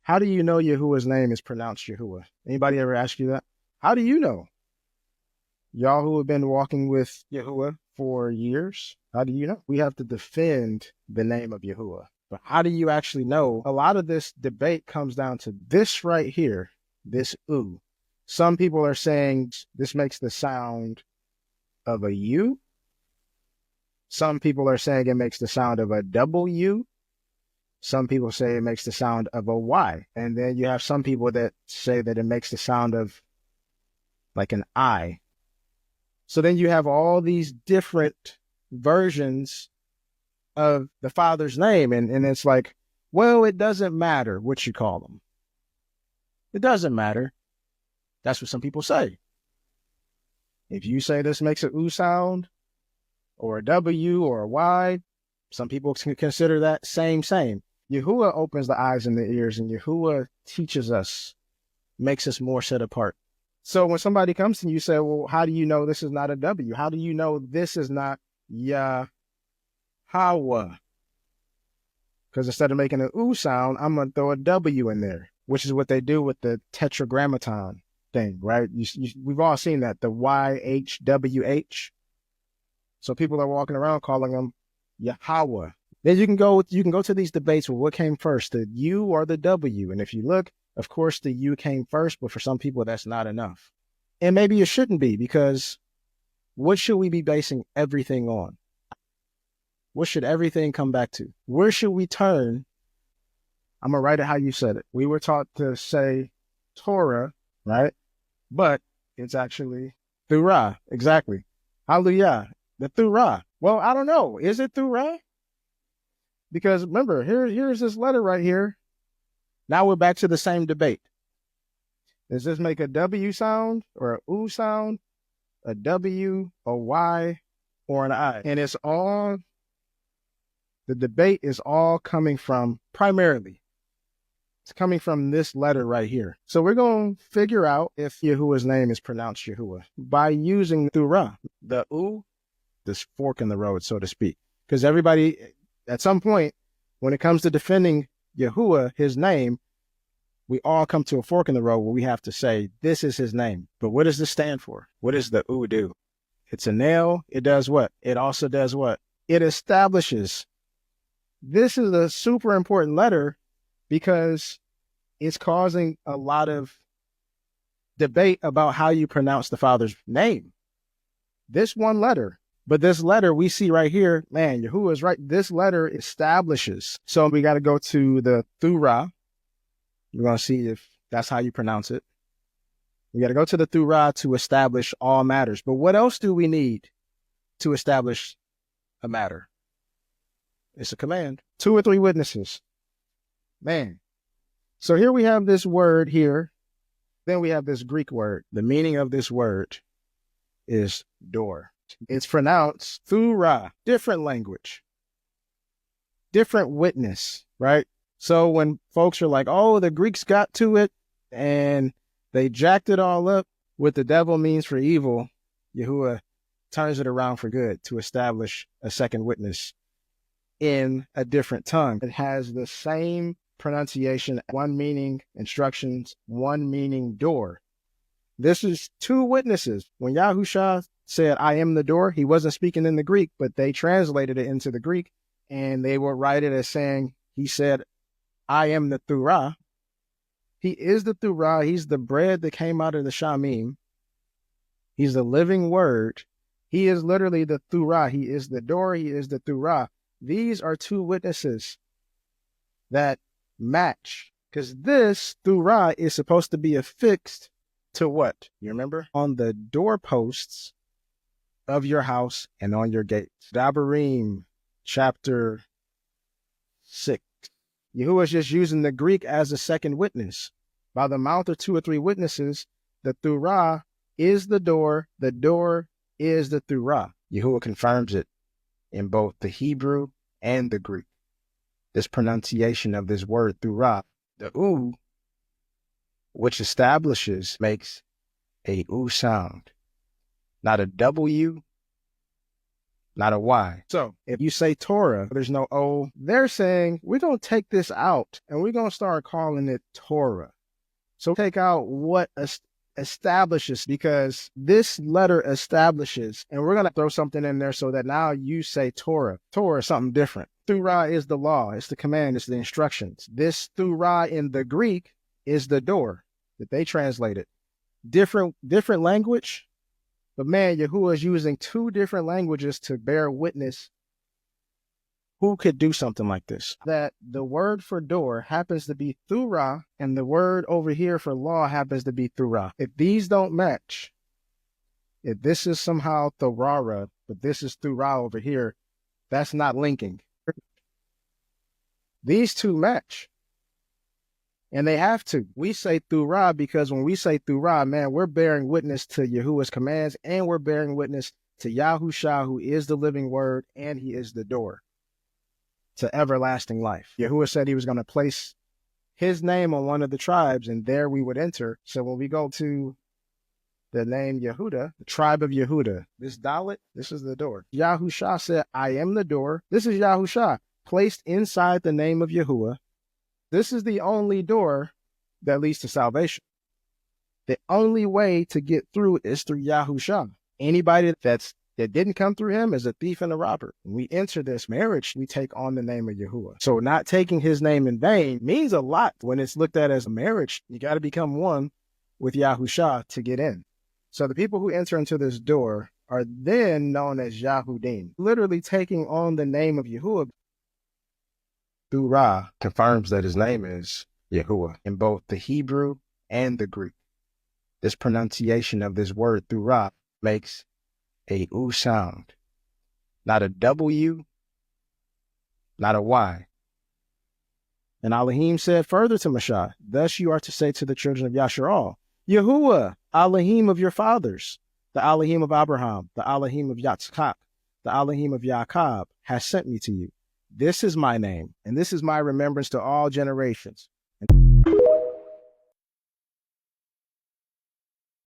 How do you know Yahuwah's name is pronounced Yahuwah? Anybody ever ask you that? How do you know? Y'all who have been walking with Yahuwah for years, how do you know? We have to defend the name of Yahuwah. But how do you actually know? A lot of this debate comes down to this right here, this oo. Some people are saying this makes the sound of a U. Some people are saying it makes the sound of a W. Some people say it makes the sound of a Y. And then you have some people that say that it makes the sound of like an I. So then you have all these different versions of the Father's name. And it's like, well, it doesn't matter what you call them. It doesn't matter. That's what some people say. If you say this makes an oo sound or a W or a Y, some people can consider that same. Yahuwah opens the eyes and the ears, and Yahuwah teaches us, makes us more set apart. So when somebody comes to you, you say, well, how do you know this is not a W? How do you know this is not Yahweh? Because instead of making an oo sound, I'm going to throw a W in there, which is what they do with the tetragrammaton thing, right? We've all seen that, the YHWH. So people are walking around calling them Yahweh. Then you can go to these debates. Well, what came first, the U or the W? And if you look, of course, the U came first, but for some people, that's not enough. And maybe it shouldn't be, because what should we be basing everything on? What should everything come back to? Where should we turn? I'm going to write it how you said it. We were taught to say Torah, right? But it's actually Thurah. Exactly. Hallelujah. The Thurah. Well, I don't know. Is it Thurah? Because remember, here's this letter right here. Now we're back to the same debate. Does this make a W sound or a oo sound, a W, a Y, or an I? And the debate is all coming from, primarily, it's coming from this letter right here. So we're going to figure out if Yahuwah's name is pronounced Yahuwah by using Thurah, the oo, this fork in the road, so to speak. Because everybody, at some point, when it comes to defending Yahuwah, his name, we all come to a fork in the road where we have to say, this is his name. But what does this stand for? What does the oo do? It's a nail. It does what? It also does what? It establishes. This is a super important letter because it's causing a lot of debate about how you pronounce the Father's name. This one letter. But this letter we see right here, man, Yahuwah is right. This letter establishes. So we got to go to the Thurah. We're going to see if that's how you pronounce it. We got to go to the Thurah to establish all matters. But what else do we need to establish a matter? It's a command. 2 or 3 witnesses. Man. So here we have this word here. Then we have this Greek word. The meaning of this word is door. It's pronounced Thurah, different language, different witness, right? So when folks are like, oh, the Greeks got to it and they jacked it all up, what the devil means for evil, Yahuwah turns it around for good to establish a second witness in a different tongue. It has the same pronunciation, one meaning instructions, one meaning door. This is 2 witnesses. When Yahushua said, I am the door, he wasn't speaking in the Greek, but they translated it into the Greek, and they would write it as saying, he said, I am the Thurah. He is the Thurah. He's the bread that came out of the Shamim. He's the living word. He is literally the Thurah. He is the door. He is the Thurah. These are 2 witnesses that match, because this Thurah is supposed to be affixed to what? You remember? On the doorposts of your house and on your gates. Dabarim, chapter 6. Yahuwah is just using the Greek as a second witness. By the mouth of 2 or 3 witnesses, the Thurah is the door is the Thurah. Yahuwah confirms it in both the Hebrew and the Greek. This pronunciation of this word Thurah, the oo, which establishes, makes a oo sound. Not a W, not a Y. So if you say Torah, there's no O. They're saying, we're going to take this out and we're going to start calling it Torah. So take out what establishes, because this letter establishes, and we're going to throw something in there so that now you say Torah. Torah is something different. Thurah is the law. It's the command. It's the instructions. This Thurah in the Greek is the door that they translated. Different language, but man, Yahuwah is using two different languages to bear witness. Who could do something like this? That the word for door happens to be Thurah, and the word over here for law happens to be Thurah. If these don't match, if this is somehow Thurara, but this is Thurah over here, that's not linking. These two match. And they have to. We say Thurah because when we say Thurah, man, we're bearing witness to Yahuwah's commands, and we're bearing witness to Yahushua, who is the living word, and he is the door to everlasting life. Yahuwah said he was going to place his name on one of the tribes, and there we would enter. So when we go to the name Yehuda, the tribe of Yehuda, this Dalet, this is the door. Yahushua said, I am the door. This is Yahushua, placed inside the name of Yahuwah. This is the only door that leads to salvation. The only way to get through is through Yahushua. Anybody that didn't come through him is a thief and a robber. When we enter this marriage, we take on the name of Yahuwah. So not taking his name in vain means a lot when it's looked at as a marriage. You got to become one with Yahushua to get in. So the people who enter into this door are then known as Yahudim, literally taking on the name of Yahuwah. Thurah confirms that his name is Yahuwah in both the Hebrew and the Greek. This pronunciation of this word Thurah makes a U sound, not a W, not a Y. And Elohim said further to Mashah, thus you are to say to the children of Yasharal, Yahuwah, Elohim of your fathers, the Elohim of Abraham, the Elohim of Yitzchak, the Elohim of Yaakov, has sent me to you. This is my name, and this is my remembrance to all generations.